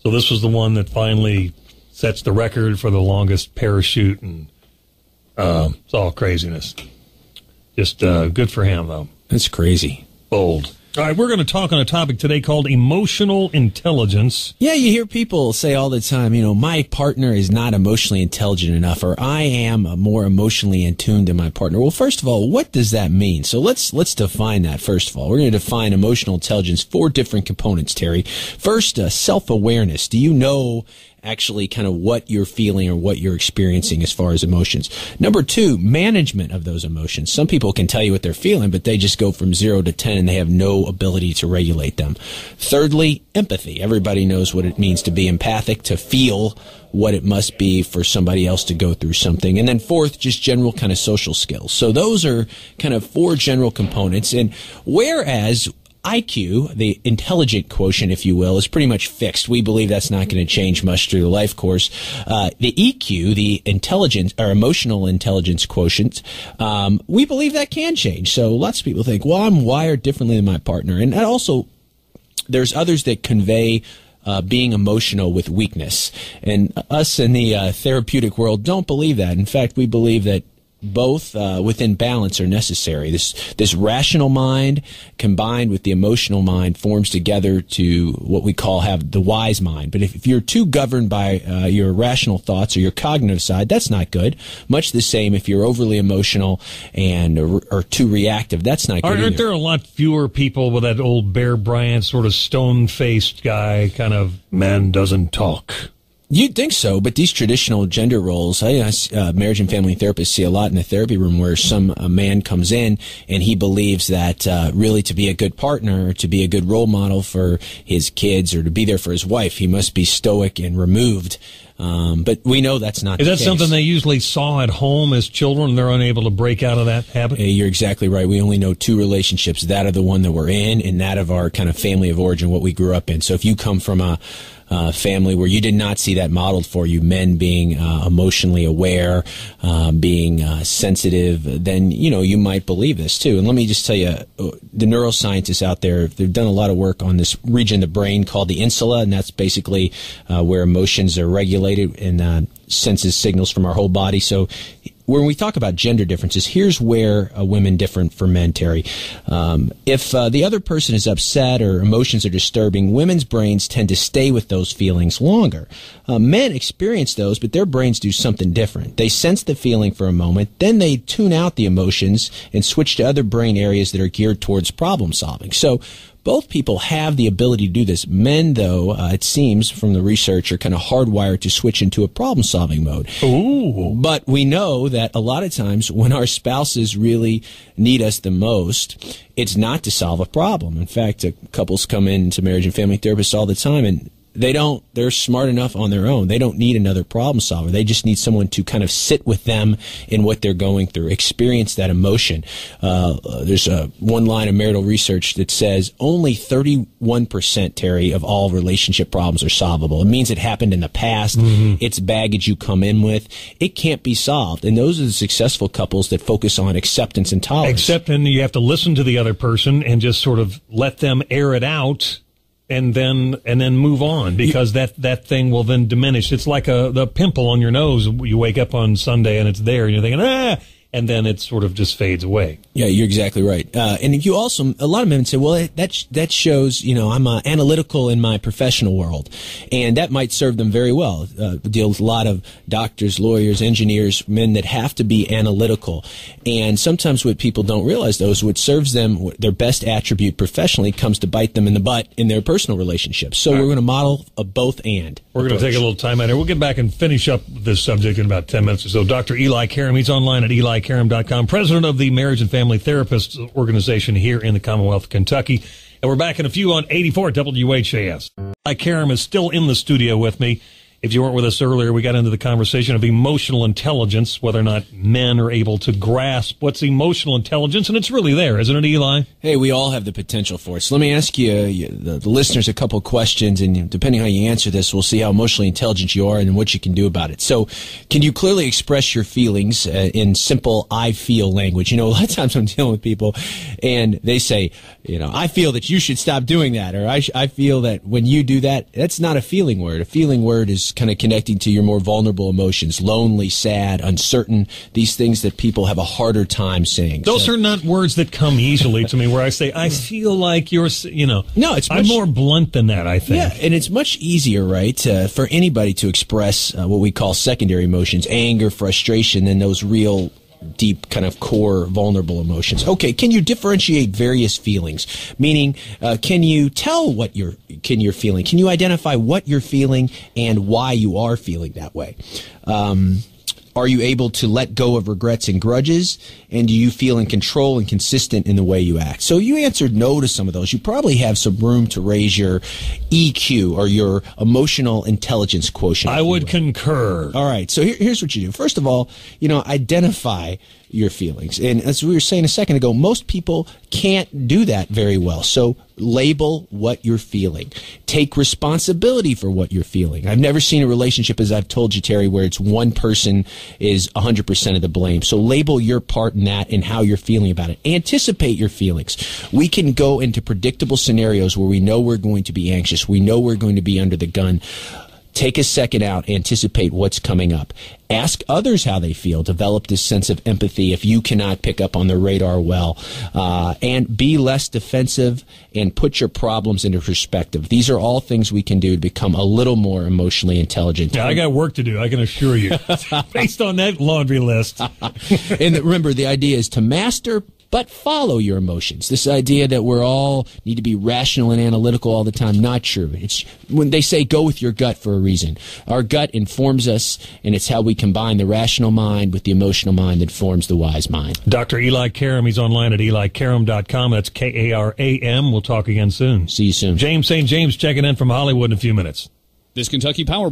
So this was the one that finally sets the record for the longest parachute, and it's all craziness. Just good for him, though. That's crazy. Bold. All right, we're going to talk on a topic today called emotional intelligence. Yeah, you hear people say all the time, my partner is not emotionally intelligent enough, or I am more emotionally in tune than my partner. Well, first of all, what does that mean? So let's define that, first of all. We're going to define emotional intelligence, 4 different components, Terry. First, self-awareness. Do you know actually kind of what you're feeling or what you're experiencing as far as emotions? Number 2, management of those emotions. Some people can tell you what they're feeling, but they just go from 0 to 10 and they have no ability to regulate them. Thirdly, empathy. Everybody knows what it means to be empathic, to feel what it must be for somebody else to go through something. And then 4th, just general kind of social skills. So those are kind of 4 general components. And whereas IQ, the intelligent quotient, if you will, is pretty much fixed. We believe that's not going to change much through the life course. The EQ, the intelligence or emotional intelligence quotient, we believe that can change. So lots of people think, well, I'm wired differently than my partner. And also, there's others that convey being emotional with weakness. And us in the therapeutic world don't believe that. In fact, we believe that both within balance are necessary. This rational mind combined with the emotional mind forms together to what we call have the wise mind. But if you're too governed by your rational thoughts or your cognitive side, that's not good. Much the same if you're overly emotional and or too reactive, that's not good. Aren't there a lot fewer people with that old Bear Bryant sort of stone-faced guy, kind of man doesn't talk? You'd think so, but these traditional gender roles, marriage and family therapists see a lot in the therapy room where a man comes in and he believes that really to be a good partner, to be a good role model for his kids, or to be there for his wife, he must be stoic and removed. But we know that's not the case. Is that something they usually saw at home as children and they're unable to break out of that habit? You're exactly right. We only know 2 relationships, that of the one that we're in and that of our kind of family of origin, what we grew up in. So if you come from a family where you did not see that modeled for you, men being emotionally aware, being sensitive, then, you might believe this too. And let me just tell you, the neuroscientists out there, they've done a lot of work on this region of the brain called the insula, and that's basically where emotions are regulated and senses signals from our whole body. So when we talk about gender differences, here's where women differ from men, Terry. If the other person is upset or emotions are disturbing, women's brains tend to stay with those feelings longer. Men experience those, but their brains do something different. They sense the feeling for a moment, then they tune out the emotions and switch to other brain areas that are geared towards problem solving. So both people have the ability to do this. Men, though, it seems from the research, are kind of hardwired to switch into a problem-solving mode. Ooh. But we know that a lot of times when our spouses really need us the most, it's not to solve a problem. In fact, couples come in to marriage and family therapists all the time, and they're smart enough on their own. They don't need another problem solver. They just need someone to kind of sit with them in what they're going through, experience that emotion. There's one line of marital research that says only 31%, Terry, of all relationship problems are solvable. It means it happened in the past. Mm-hmm. It's baggage you come in with. It can't be solved. And those are the successful couples that focus on acceptance and tolerance. And you have to listen to the other person and just sort of let them air it out. And then move on, because that thing will then diminish. It's like the pimple on your nose. You wake up on Sunday and it's there, and you're thinking, and then it sort of just fades away. Yeah, you're exactly right. And you also, a lot of men say, well, that shows, I'm analytical in my professional world, and that might serve them very well. Deal with a lot of doctors, lawyers, engineers, men that have to be analytical. And sometimes what people don't realize, though, is what serves them, their best attribute professionally, comes to bite them in the butt in their personal relationships. So we're going to model a both and. We're going to take a little time out here. We'll get back and finish up this subject in about 10 minutes or so. Dr. Eli Karam, he's online at elikaram.com, president of the Marriage and Family Therapists Organization here in the Commonwealth of Kentucky. And we're back in a few on 84 WHAS. Eli Karam is still in the studio with me. If you weren't with us earlier, we got into the conversation of emotional intelligence, whether or not men are able to grasp what's emotional intelligence, and it's really there, isn't it, Eli? Hey, we all have the potential for it. So let me ask you, the listeners, a couple questions, and depending on how you answer this, we'll see how emotionally intelligent you are and what you can do about it. So, can you clearly express your feelings in simple I feel language? You know, a lot of times I'm dealing with people, and they say, you know, I feel that you should stop doing that, or I feel that when you do that, that's not a feeling word. A feeling word is kind of connecting to your more vulnerable emotions, lonely, sad, uncertain, these things that people have a harder time saying. Those are not words that come easily to me where I say, I feel like you're, you know. No, it's I'm more blunt than that, I think. Yeah, and it's much easier, right, for anybody to express what we call secondary emotions, anger, frustration, than those real deep kind of core vulnerable emotions. Okay, can you differentiate various feelings? Meaning, can you tell what you're feeling? Can you identify what you're feeling and why you are feeling that way? Are you able to let go of regrets and grudges? And do you feel in control and consistent in the way you act? So you answered no to some of those. You probably have some room to raise your EQ or your emotional intelligence quotient. I would concur. All right. So here's what you do. First of all, you know, identify your feelings. And as we were saying a second ago, most people can't do that very well. So label what you're feeling. Take responsibility for what you're feeling. I've never seen a relationship, as I've told you, Terry, where it's one person is 100% of the blame. So label your part in that and how you're feeling about it. Anticipate your feelings. We can go into predictable scenarios where we know we're going to be anxious. We know we're going to be under the gun. Take a second out, anticipate what's coming up. Ask others how they feel. Develop this sense of empathy if you cannot pick up on the radar well. And be less defensive and put your problems into perspective. These are all things we can do to become a little more emotionally intelligent. Yeah, I got work to do, I can assure you, based on that laundry list. And remember, the idea is to master but follow your emotions. This idea that we're all need to be rational and analytical all the time, not true. It's when they say go with your gut for a reason. Our gut informs us, and it's how we combine the rational mind with the emotional mind that forms the wise mind. Dr. Eli Karam, he's online at elikaram.com. That's Karam. We'll talk again soon. See you soon. James St. James checking in from Hollywood in a few minutes. This Kentucky Power